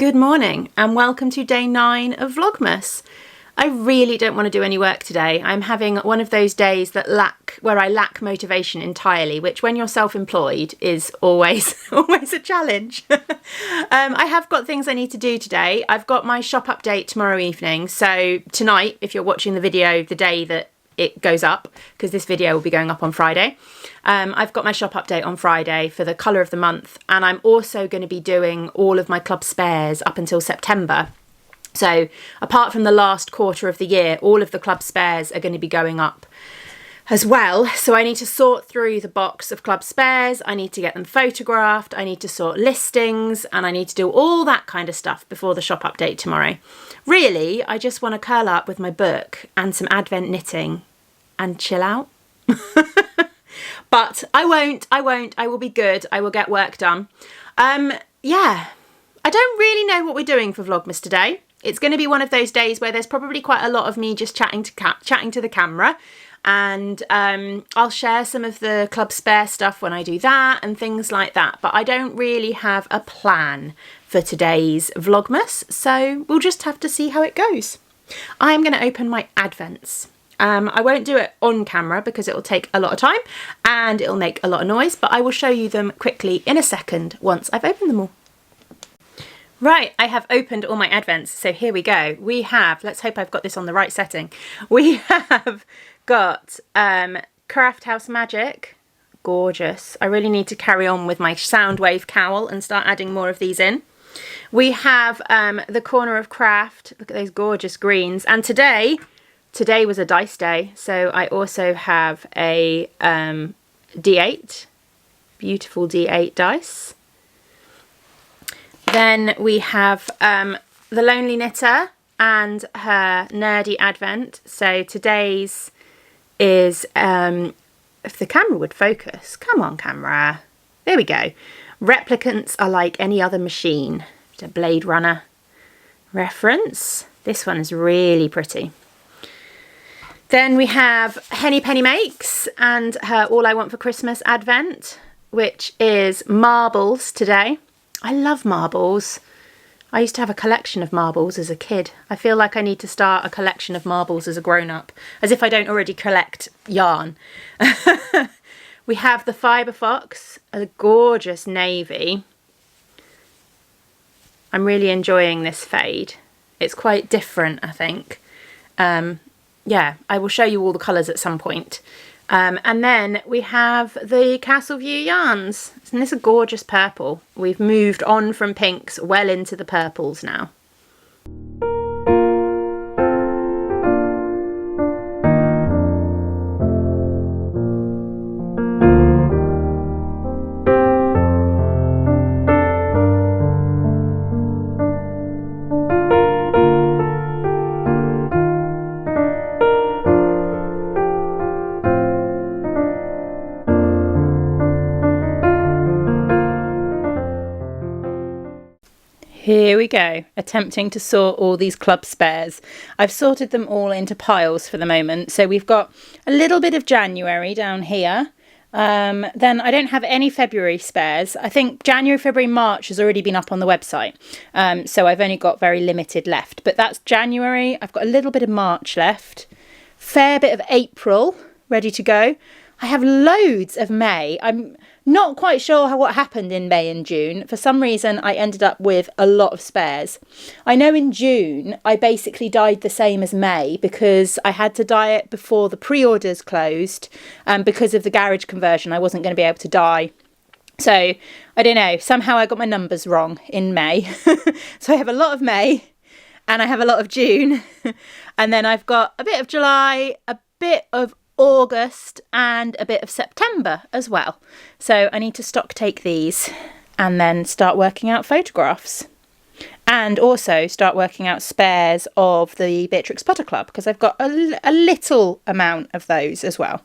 Good morning and welcome to day 9 of Vlogmas. I really don't want to do any work today. I'm having one of those days where I lack motivation entirely, which when you're self-employed is always a challenge. I have got things I need to do today. I've got my shop update tomorrow evening. So tonight, if you're watching the video the day that it goes up, because this video will be going up on Friday, I've got my shop update on Friday for the colour of the month, and I'm also going to be doing all of my club spares up until September. So apart from the last quarter of the year, all of the club spares are going to be going up as well. So I need to sort through the box of club spares, I need to get them photographed, I need to sort listings, and I need to do all that kind of stuff before the shop update tomorrow. Really, I just want to curl up with my book and some advent knitting and chill out. But I won't, I will be good, I will get work done. Yeah, I don't really know what we're doing for Vlogmas today. It's going to be one of those days where there's probably quite a lot of me just chatting to the camera, and I'll share some of the club spare stuff when I do that and things like that. But I don't really have a plan for today's Vlogmas, so we'll just have to see how it goes. I'm going to open my advents. I won't do it on camera because it'll take a lot of time and it'll make a lot of noise, but I will show you them quickly in a second once I've opened them all. Right, I have opened all my advents, so here we go. We have, let's hope I've got this on the right setting. We have got Craft House Magic, gorgeous. I really need to carry on with my Soundwave cowl and start adding more of these in. We have the Corner of Craft, look at those gorgeous greens. And today was a dice day, so I also have a D8, beautiful D8 dice. Then we have the Lonely Knitter and her Nerdy Advent. So today's is, if the camera would focus, come on camera, there we go. Replicants are like any other machine. It's a Blade Runner reference. This one is really pretty. Then we have Henny Penny Makes and her All I Want for Christmas Advent, which is marbles today. I love marbles. I used to have a collection of marbles as a kid. I feel like I need to start a collection of marbles as a grown-up, as if I don't already collect yarn. We have the Fibre Fox, a gorgeous navy. I'm really enjoying this fade. It's quite different, I think. Yeah, I will show you all the colours at some point. And then we have the Castle View yarns, and this is a gorgeous purple. We've moved on from pinks well into the purples now. Here we go, attempting to sort all these club spares. I've sorted them all into piles for the moment. So we've got a little bit of January down here. Then I don't have any February spares. I think January, February, March has already been up on the website. So I've only got very limited left. But that's January. I've got a little bit of March left. Fair bit of April ready to go. I have loads of May. I'm not quite sure what happened in May and June. For some reason, I ended up with a lot of spares. I know in June, I basically dyed the same as May because I had to dye it before the pre-orders closed. Because of the garage conversion, I wasn't going to be able to dye. So, I don't know, somehow I got my numbers wrong in May. So I have a lot of May and I have a lot of June. And then I've got a bit of July, a bit of August and a bit of September as well. So I need to stock take these and then start working out photographs and also start working out spares of the Beatrix Potter Club because I've got a little amount of those as well.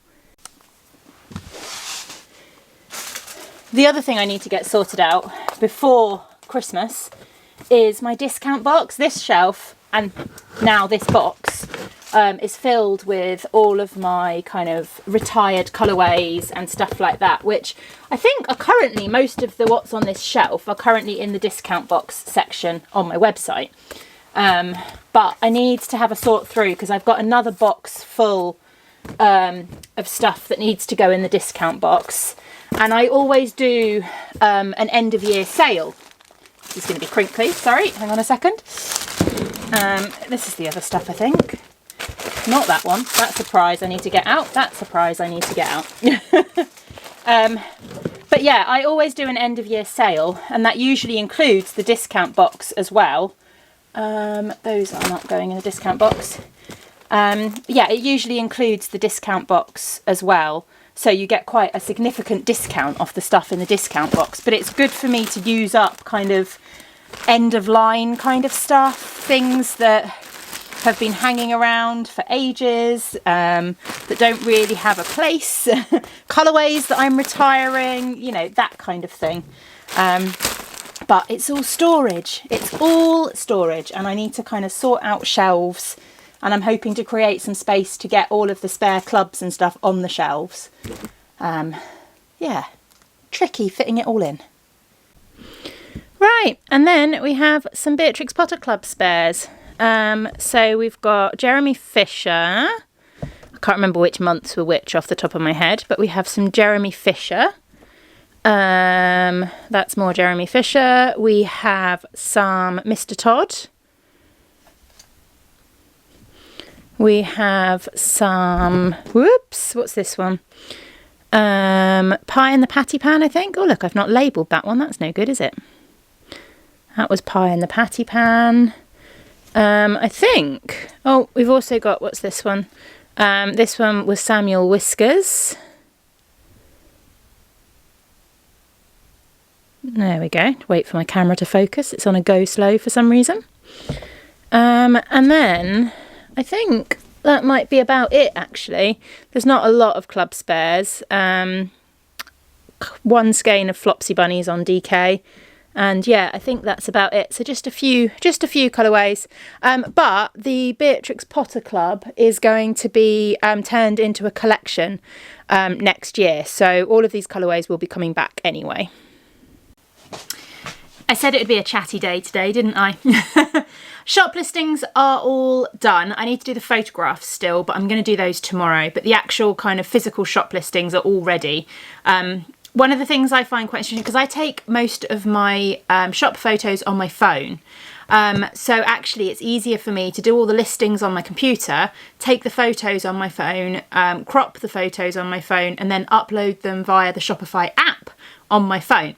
The other thing I need to get sorted out before Christmas is my discount box. This shelf and now this box is filled with all of my kind of retired colourways and stuff like that, which I think are currently, most of the what's on this shelf are currently in the discount box section on my website. But I need to have a sort through because I've got another box full of stuff that needs to go in the discount box. And I always do an end of year sale. This is going to be crinkly, sorry, hang on a second. This is the other stuff, I think. Not that one. That's a prize I need to get out. That's a prize I need to get out. But yeah, I always do an end of year sale, and that usually includes the discount box as well. Those are not going in the discount box. Yeah, it usually includes the discount box as well. So you get quite a significant discount off the stuff in the discount box. But it's good for me to use up kind of end of line kind of stuff. Things that have been hanging around for ages, that don't really have a place. Colourways that I'm retiring, you know, that kind of thing. But it's all storage. It's all storage. And I need to kind of sort out shelves. And I'm hoping to create some space to get all of the spare clubs and stuff on the shelves. Yeah, tricky fitting it all in. Right, and then we have some Beatrix Potter Club spares. So we've got Jeremy Fisher. I can't remember which months were which off the top of my head, but we have some Jeremy Fisher. That's more Jeremy Fisher. We have some Mr. Todd. We have some, whoops, what's this one? Pie in the Patty Pan, I think. Oh, look, I've not labelled that one. That's no good, is it? That was Pie in the Patty Pan. I think, oh, we've also got, what's this one? This one was Samuel Whiskers. There we go. Wait for my camera to focus. It's on a go slow for some reason. And then I think that might be about it, actually. There's not a lot of club spares. One skein of Flopsy Bunnies on DK. And yeah, I think that's about it. So just a few colourways. But the Beatrix Potter Club is going to be turned into a collection next year. So all of these colourways will be coming back anyway. I said it would be a chatty day today, didn't I? Shop listings are all done. I need to do the photographs still, but I'm going to do those tomorrow. But the actual kind of physical shop listings are all ready. One of the things I find quite interesting, because I take most of my shop photos on my phone. So actually it's easier for me to do all the listings on my computer, take the photos on my phone, crop the photos on my phone, and then upload them via the Shopify app on my phone.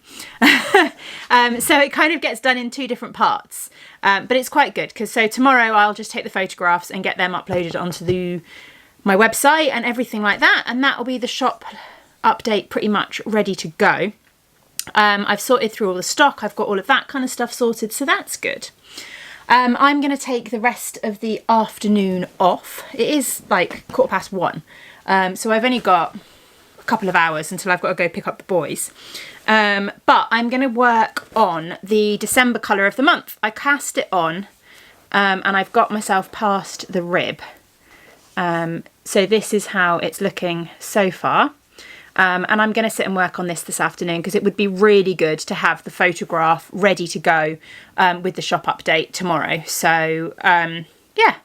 So it kind of gets done in two different parts, but it's quite good because so tomorrow I'll just take the photographs and get them uploaded onto my website and everything like that, and that will be the shop update pretty much ready to go. I've sorted through all the stock, I've got all of that kind of stuff sorted, so that's good. I'm going to take the rest of the afternoon off. It is like 1:15, so I've only got a couple of hours until I've got to go pick up the boys. But I'm going to work on the December colour of the month. I cast it on and I've got myself past the rib. So this is how it's looking so far. And I'm going to sit and work on this afternoon because it would be really good to have the photograph ready to go with the shop update tomorrow. So yeah,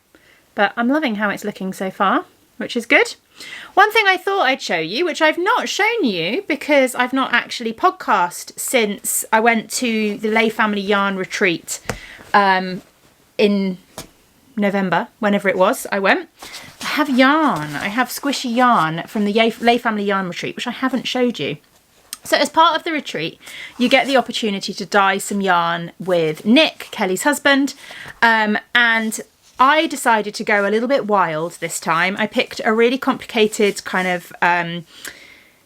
but I'm loving how it's looking so far, which is good. One thing I thought I'd show you, which I've not shown you because I've not actually podcast since I went to the Lay Family Yarn retreat in November, whenever it was I went. I have yarn. I have squishy yarn from the Lay Family Yarn retreat, which I haven't showed you. So as part of the retreat, you get the opportunity to dye some yarn with Nick, Kelly's husband, and I decided to go a little bit wild this time. I picked a really complicated kind of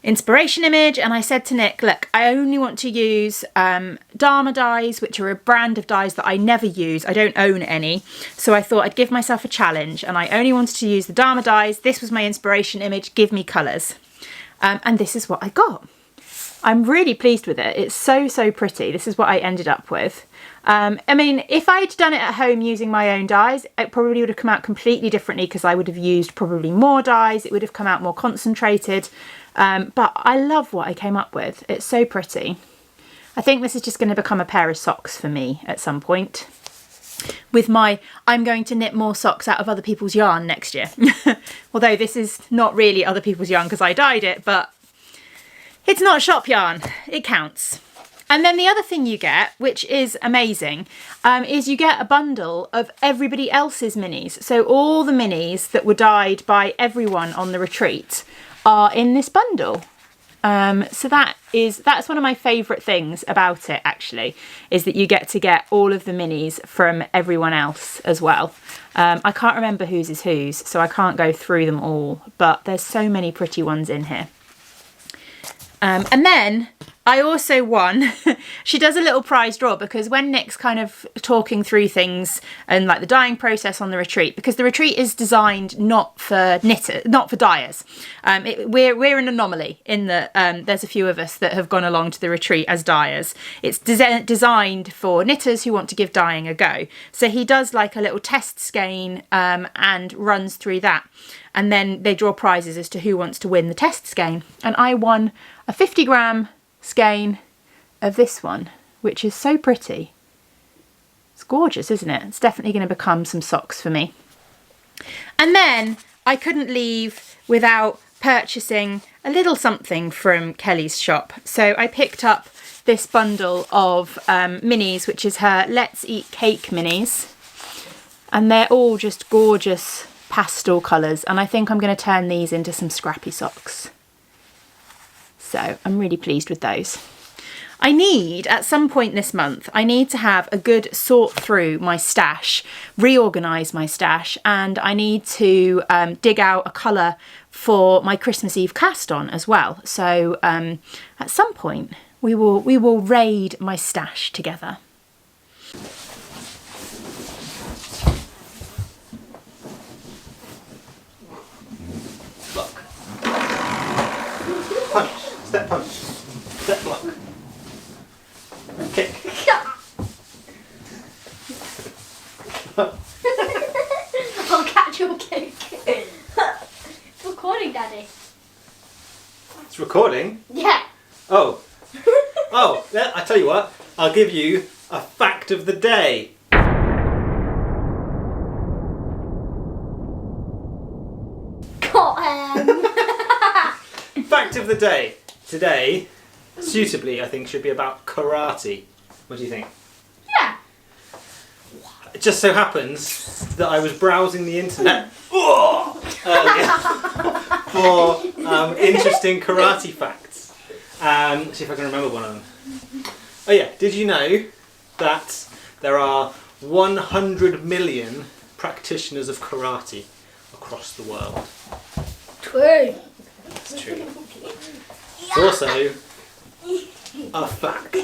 inspiration image, and I said to Nick, look, I only want to use Dharma dyes, which are a brand of dyes that I never use. I don't own any. So I thought I'd give myself a challenge, and I only wanted to use the Dharma dyes. This was my inspiration image, give me colours. And this is what I got. I'm really pleased with it. It's so, so pretty. This is what I ended up with. I mean, if I'd done it at home using my own dyes, it probably would have come out completely differently because I would have used probably more dyes. It would have come out more concentrated. But I love what I came up with. It's so pretty. I think this is just going to become a pair of socks for me at some point. With my, I'm going to knit more socks out of other people's yarn next year. Although this is not really other people's yarn because I dyed it, but it's not shop yarn. It counts. And then the other thing you get, which is amazing, is you get a bundle of everybody else's minis. So all the minis that were dyed by everyone on the retreat are in this bundle. So that's one of my favourite things about it, actually, is that you get all of the minis from everyone else as well. I can't remember whose is whose, so I can't go through them all, but there's so many pretty ones in here. And then I also won, she does a little prize draw, because when Nick's kind of talking through things and like the dyeing process on the retreat, because the retreat is designed not for dyers. We're an anomaly in that there's a few of us that have gone along to the retreat as dyers. It's designed for knitters who want to give dyeing a go. So he does like a little test skein and runs through that. And then they draw prizes as to who wants to win the test skein. And I won a 50-gram skein of this one, which is so pretty. It's gorgeous, isn't it? It's definitely going to become some socks for me. And then I couldn't leave without purchasing a little something from Kelly's shop. So I picked up this bundle of minis, which is her Let's Eat Cake minis. And they're all just gorgeous pastel colours, and I think I'm going to turn these into some scrappy socks. So I'm really pleased with those. I need, at some point this month, I need to have a good sort through my stash, reorganise my stash, and I need to dig out a colour for my Christmas Eve cast on as well. So at some point we will raid my stash together. Punch, step punch, step block, kick. I'll catch your kick. It's recording, Daddy. It's recording? Yeah. Oh. Oh, yeah, I tell you what, I'll give you a fact of the day. Got him. Fact of the day. Today, suitably, I think, should be about karate. What do you think? Yeah. It just so happens that I was browsing the internet earlier for interesting karate facts. See if I can remember one of them. Oh yeah, did you know that there are 100 million practitioners of karate across the world? True. It's true. It's also a fact.